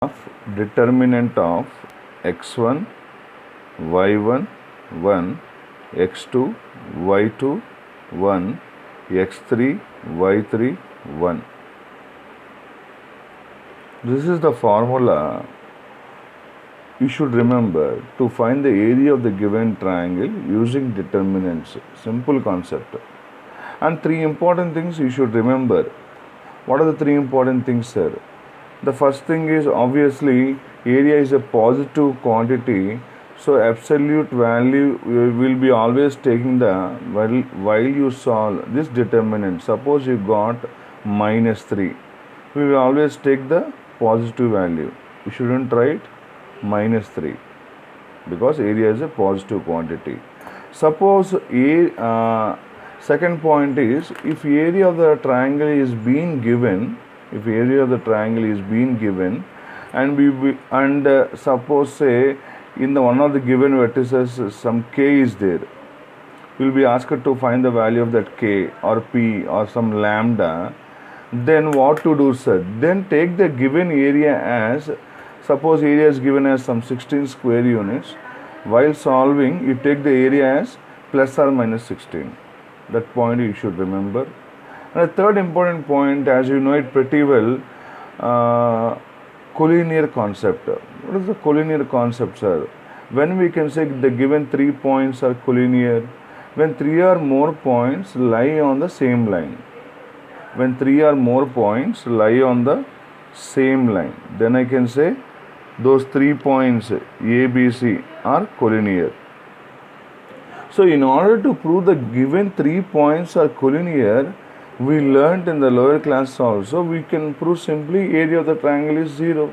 of determinant of x1 y1 1 x2 y2 1 x3 y3 1. This is the formula you should remember to find the area of the given triangle using determinants. Simple concept. And three important things you should remember. What are the three important things, sir? The first thing is obviously area is a positive quantity, so absolute value will be always taking the while you solve this determinant. Suppose you got -3, we will always take the positive value. You shouldn't write -3 because area is a positive quantity. Suppose second point is if area of the triangle is being given, if area of the triangle is being given, and suppose say in the one of the given vertices some k is there, we will be asked to find the value of that k or p or some lambda. Then what to do, sir? Then take the given area as, suppose area is given as some 16 square units. While solving, you take the area as plus or minus 16. That point you should remember. And the third important point, as you know it pretty well, collinear concept. What is the collinear concept, sir? When we can say the given 3 points are collinear, when 3 or more points lie on the same line. When 3 or more points lie on the same line, then I can say those 3 points A, B, C are collinear. So in order to prove the given 3 points are collinear, we learnt in the lower class also, we can prove simply area of the triangle is 0,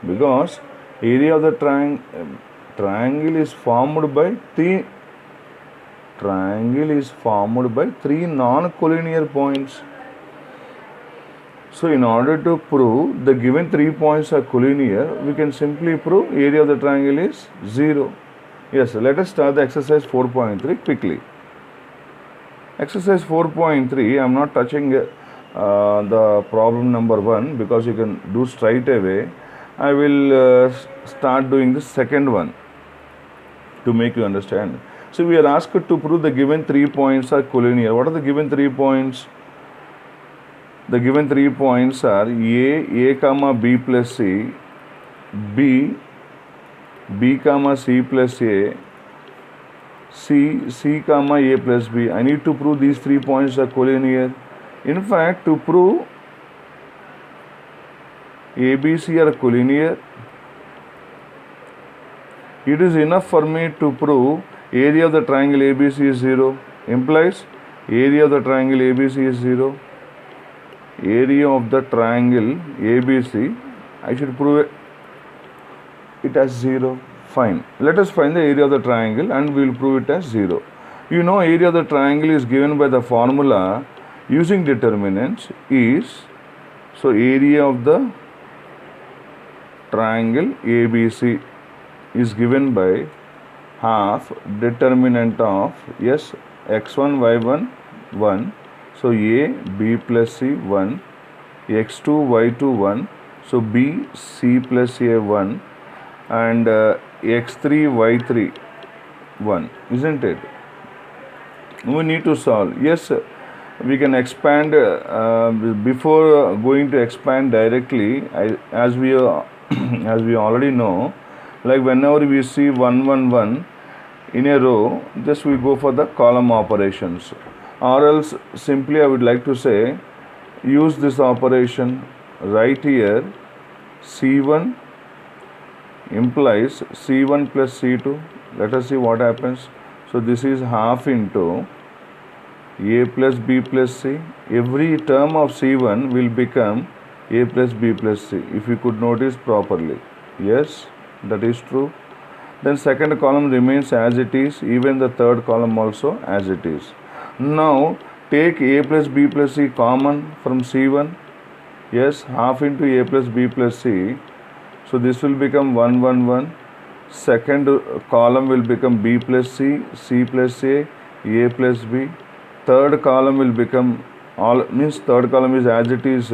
because area of the triangle is formed by three non-collinear points. So in order to prove the given 3 points are collinear, we can simply prove area of the triangle is 0. Yes, let us start the exercise 4.3 quickly. Exercise 4.3, I am not touching the problem number 1 because you can do straight away. I will start doing the second one to make you understand. So we are asked to prove the given 3 points are collinear. What are the given 3 points? The given 3 points are A comma B plus C, B comma C plus A, C comma A plus B. I need to prove these 3 points are collinear. In fact, to prove ABC are collinear, it is enough for me to prove area of the triangle ABC is 0. Implies area of the triangle ABC is 0. Area of the triangle ABC, I should prove it as 0. Fine. Let us find the area of the triangle and we will prove it as 0. You know area of the triangle is given by the formula using determinants is, so area of the triangle ABC is given by half determinant of yes x1 y1 1, so A B plus C 1, x2 y2 1, so B C plus A 1, and x3 y3 1, isn't it? We need to solve. Yes, we can expand. Before going to expand directly, as we already know, like whenever we see 1 1 1 in a row, just we go for the column operations, or else simply I would like to say use this operation right here. C1 implies C1 plus C2. Let us see what happens. So this is half into A plus B plus C. Every term of C1 will become A plus B plus C, if you could notice properly. Yes, that is true. Then second column remains as it is, even the third column also as it is. Now take A plus B plus C common from C1. Yes, half into A plus B plus C. So this will become 1 1 1. Second column will become B plus C, C plus A plus B. Third column will become third column is as it is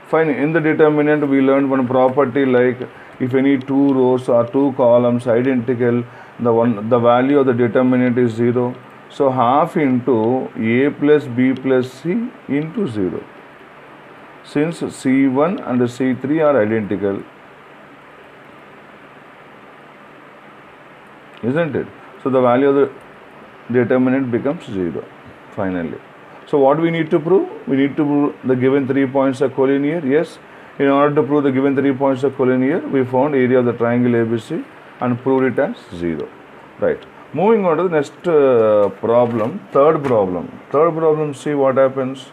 Fine. In the determinant, we learned one property like if any two rows or two columns identical, the value of the determinant is 0. So half into a plus b plus c into 0. Since C1 and C3 are identical, isn't it? So the value of the determinant becomes 0 finally. So what we need to prove? We need to prove the given 3 points are collinear. Yes. In order to prove the given 3 points are collinear, we found area of the triangle ABC and proved it as 0. Right. Moving on to the next problem, third problem. Third problem, see what happens.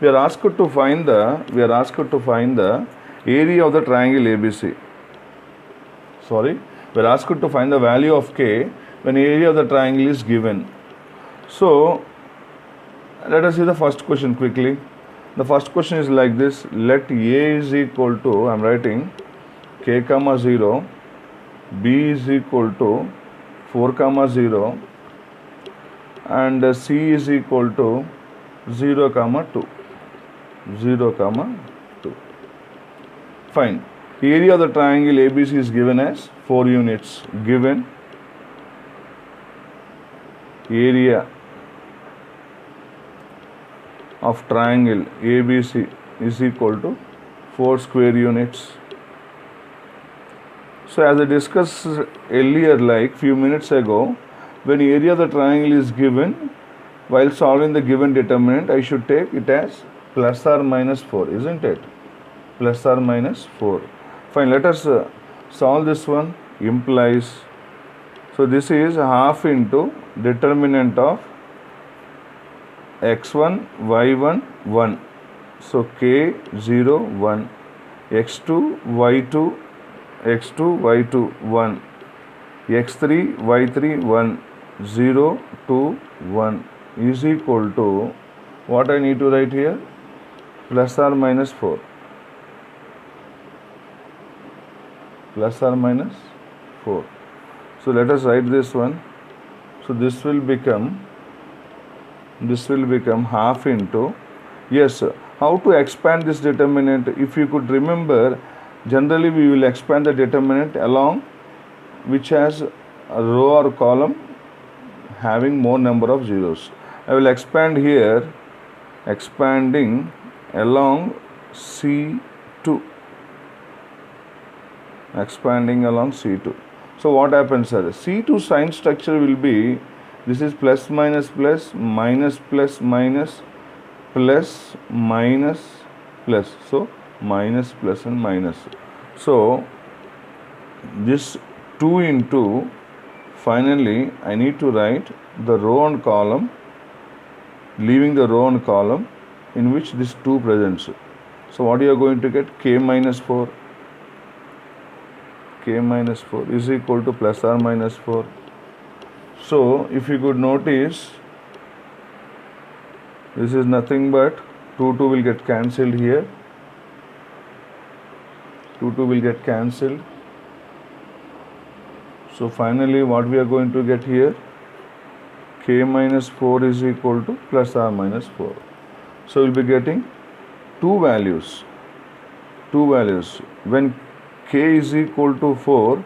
We are asked to find the area of the triangle ABC. Sorry, we are asked to find the value of K when area of the triangle is given. So let us see the first question quickly. The first question is like this. Let A is equal to, I am writing K comma 0, B is equal to 4 comma 0 and C is equal to 0 comma 2. 0 comma 2. Fine. Area of the triangle ABC is given as 4 units. Given area of triangle ABC is equal to 4 square units. So as I discussed earlier, like few minutes ago, when area of the triangle is given, while solving the given determinant, I should take it as plus or minus 4, isn't it? Plus or minus 4. Fine, let us solve this one. Implies, so this is half into determinant of x1, y1, 1. So k 0, 1. x2, y2, x2, y2, 1. x3, y3, 1. 0, 2, 1 is equal to, what I need to write here? Plus or minus 4. Plus or minus 4. So let us write this one. So this will become half into, yes, how to expand this determinant? If you could remember, generally we will expand the determinant along which has a row or column having more number of zeros. I will expand here, expanding along C2. Expanding along C2. So what happens, sir? C2 sign structure will be, this is plus minus plus, minus plus minus, plus minus plus. So minus plus and minus. So this 2 into, finally I need to write the row and column, leaving the row and column in which this 2 presents. So what you are going to get? K minus 4. K minus 4 is equal to plus or minus 4. So if you could notice, this is nothing but 2 will get cancelled here. 2 will get cancelled. So finally what we are going to get here? K minus 4 is equal to plus or minus 4. So we'll be getting two values. When K is equal to 4,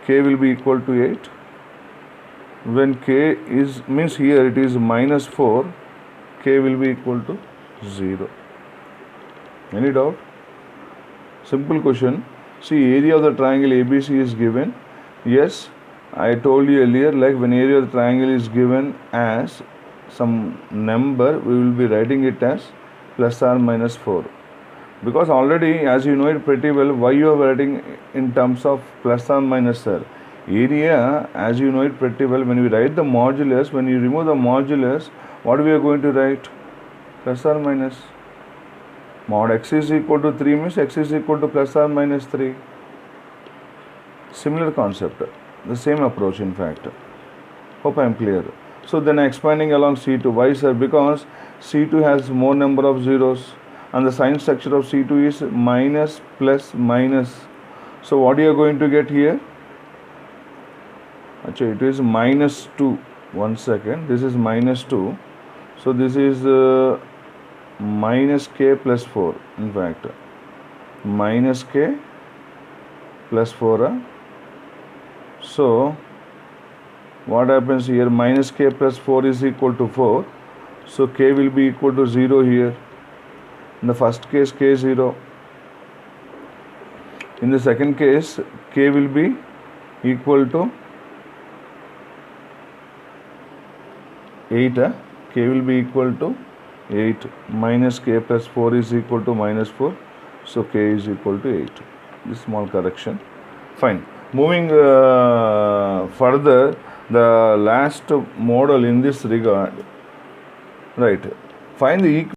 K will be equal to 8. When K is, means here it is minus 4, K will be equal to 0. Any doubt? Simple question. See, area of the triangle ABC is given. Yes, I told you earlier, like when area of the triangle is given as some number, we will be writing it as plus or minus 4. Because already, as you know it pretty well, why you are writing in terms of plus or minus, sir? Area, as you know it pretty well, when we write the modulus, when you remove the modulus, what we are going to write? Plus or minus. Mod x is equal to 3 means x is equal to plus or minus 3. Similar concept, the same approach in fact. Hope I am clear. So then expanding along C2. Why, sir? Because C2 has more number of zeros and the sign structure of C2 is minus plus minus. So what you are going to get here? Actually, it is minus 2. 1 second. This is minus 2. So this is minus k plus 4, in fact minus k plus 4. So what happens here? Minus k plus 4 is equal to 4. So k will be equal to 0 here. In the first case, k 0. In the second case, k will be equal to 8. K will be equal to 8. Minus k plus 4 is equal to minus 4. So k is equal to 8. This small correction. Fine. Moving further, the last model in this regard, right? Find the